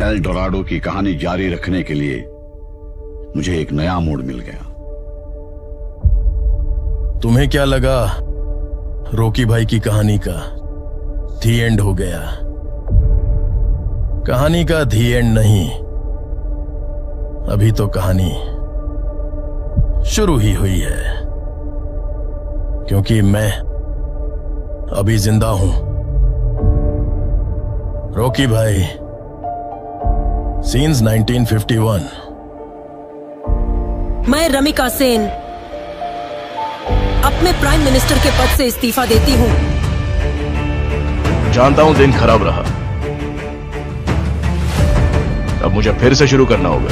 L Dorado की कहानी जारी रखने के लिए मुझे एक नया मोड़ मिल गया। तुम्हें क्या लगा रॉकी भाई की कहानी का दी एंड हो गया? कहानी का दी एंड नहीं, अभी तो कहानी शुरू ही हुई है, क्योंकि मैं अभी जिंदा हूं। रॉकी भाई, सीन्स 1951। मैं रमिका सेन अपने प्राइम मिनिस्टर के पद से इस्तीफा देती हूँ। जानता हूं दिन खराब रहा, अब मुझे फिर से शुरू करना होगा।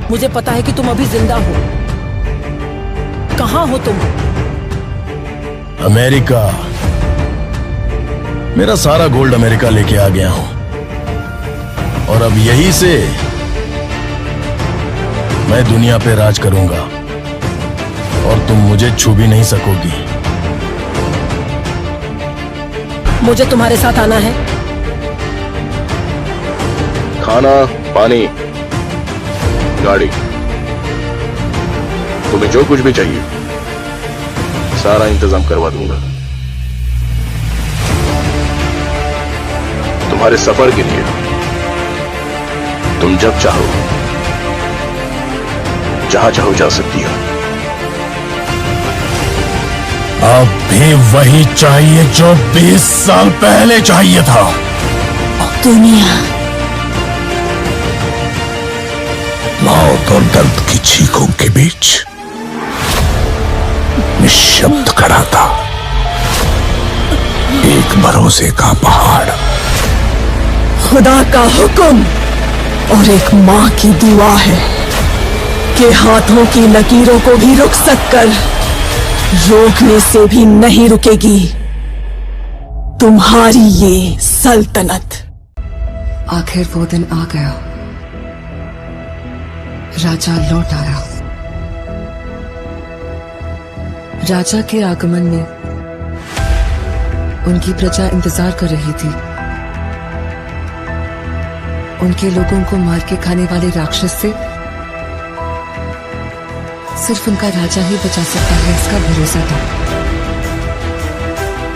मुझे पता है कि तुम अभी जिंदा हो। कहाँ हो तुम? अमेरिका। मेरा सारा गोल्ड अमेरिका लेके आ गया हूं, और अब यहीं से मैं दुनिया पे राज करूंगा, और तुम मुझे छू भी नहीं सकोगी। मुझे तुम्हारे साथ आना है। खाना, पानी, गाड़ी, तुम्हें जो कुछ भी चाहिए सारा इंतजाम करवा दूंगा। तुम्हारे सफर के लिए तुम जब चाहो जहां चाहो जा सकती हो। अब भी वही चाहिए जो 20 साल पहले चाहिए था। दुनिया मौत और दर्द की चीखों के बीच निशब्द खड़ा था एक भरोसे का पहाड़। खुदा का हुक्म और एक माँ की दुआ है कि हाथों की लकीरों को भी रुखसत कर रोकने से भी नहीं रुकेगी तुम्हारी ये सल्तनत। आखिर वो दिन आ गया, राजा लौट आया। राजा के आगमन में उनकी प्रजा इंतजार कर रही थी। उनके लोगों को मार के खाने वाले राक्षस से सिर्फ उनका राजा ही बचा सकता है, इसका भरोसा था।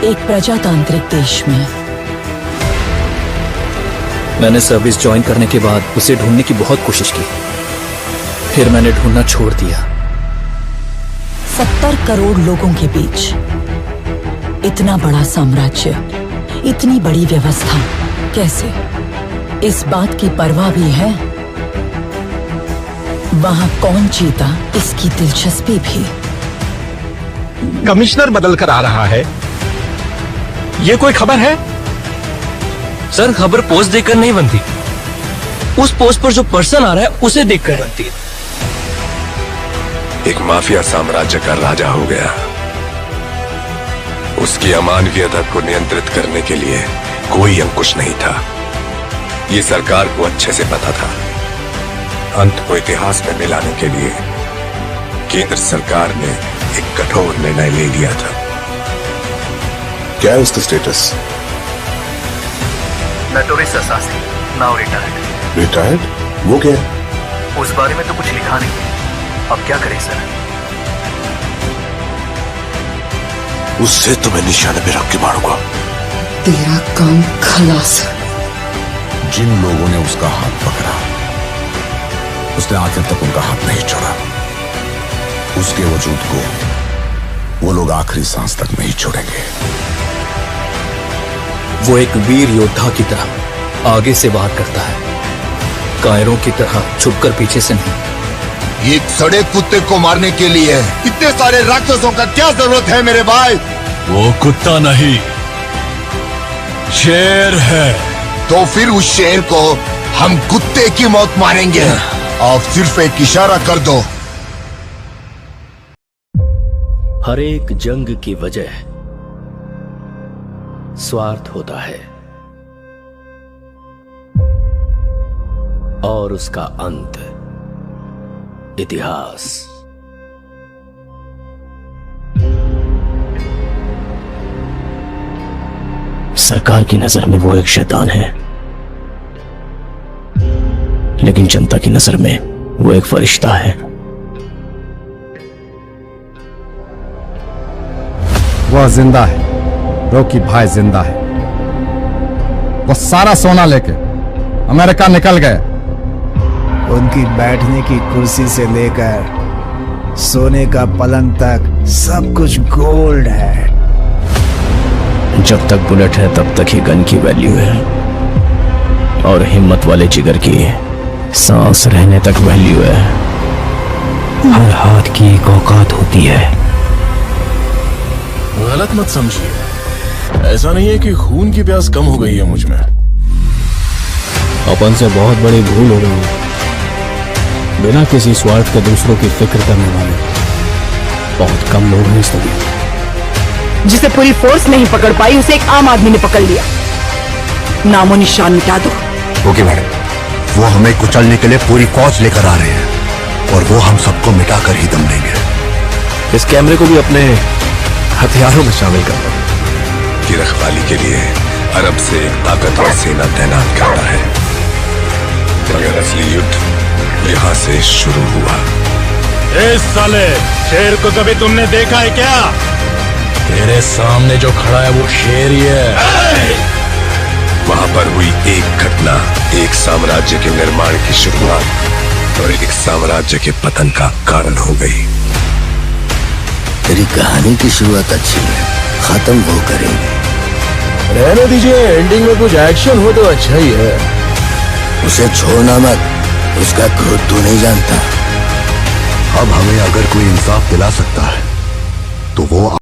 एक प्रजातांत्रिक देश में मैंने सर्विस ज्वाइन करने के बाद उसे ढूंढने की बहुत कोशिश की, फिर मैंने ढूंढना छोड़ दिया। 70 करोड़ लोगों के बीच इतना बड़ा साम्राज्य, इतनी बड़ी व्यवस्था, कैसे? इस बात की परवाह भी है वहां कौन जीता, इसकी दिलचस्पी भी। कमिश्नर बदल कर आ रहा है, ये कोई खबर है? सर, खबर पोस्ट देखकर नहीं बनती, उस पोस्ट पर जो पर्सन आ रहा है उसे देखकर बनती है। एक माफिया साम्राज्य का राजा हो गया। उसकी अमानवीयता को नियंत्रित करने के लिए कोई अंकुश नहीं था। ये सरकार को अच्छे से पता था। अंत को इतिहास में मिलाने के लिए केंद्र सरकार ने एक कठोर निर्णय ले लिया था। क्या है उसका status? Notorious assassin, now retired. Retired? वो क्या है? उस बारे में तो कुछ लिखा नहीं। अब क्या करें सर? उससे तो मैं निशाने पे रख के मारूंगा। तेरा काम खलास। जिन लोगों ने उसका हाथ पकड़ा, उसने आखिर तक उनका हाथ नहीं छोड़ा। उसके वजूद को वो लोग आखिरी सांस तक नहीं छोड़ेंगे। वो एक वीर योद्धा की तरह आगे से वार करता है, कायरों की तरह छुपकर पीछे से नहीं। एक सड़े कुत्ते को मारने के लिए इतने सारे राक्षसों का क्या जरूरत है मेरे भाई? वो कुत्ता नहीं, शेर है। तो फिर उस शेर को हम कुत्ते की मौत मारेंगे। आप सिर्फ एक इशारा कर दो। हर एक जंग की वजह स्वार्थ होता है, और उसका अंत इतिहास। सरकार की नजर में वो एक शैतान है, लेकिन जनता की नजर में वो एक फरिश्ता है। वह जिंदा है, रॉकी भाई जिंदा है। वो सारा सोना लेके अमेरिका निकल गए। उनकी बैठने की कुर्सी से लेकर सोने का पलंग तक सब कुछ गोल्ड है। जब तक बुलेट है तब तक ही गन की वैल्यू है, और हिम्मत वाले जिगर की सांस रहने तक वैल्यू है। हर हाथ की एक औकात होती है। गलत मत समझिए, ऐसा नहीं है कि खून की प्यास कम हो गई है मुझ में। अपन से बहुत बड़ी भूल हो गई है। बिना किसी स्वार्थ के दूसरों की फिक्र करने वाले बहुत कम लोग हैं इस दुनिया। जिसे पूरी फोर्स नहीं पकड़ पाई उसे एक आम आदमी ने पकड़ लिया। नामो निशान मिटा दो। ओके मैडम, वो हमें कुचलने के लिए पूरी फौज लेकर आ रहे हैं, और वो हम सबको मिटाकर ही दम देंगे। इस कैमरे को भी अपने हथियारों में शामिल कर लो। की रखवाली के लिए अरब से एक ताकतवर सेना तैनात करता है, मगर असली युद्ध यहाँ से शुरू हुआ। इस साले शेर को कभी तुमने देखा है क्या? तेरे सामने जो खड़ा है वो शेर ही है। वहां पर हुई एक घटना एक साम्राज्य के निर्माण की शुरुआत और एक साम्राज्य के पतन का कारण हो गई। तेरी कहानी की शुरुआत अच्छी है, खत्म वो करेंगे। रहने दीजिए, एंडिंग में कुछ एक्शन हो तो अच्छा ही है। उसे छोड़ना मत, उसका क्रोध तू नहीं जानता। अब हमें अगर कोई इंसाफ दिला सकता है तो वो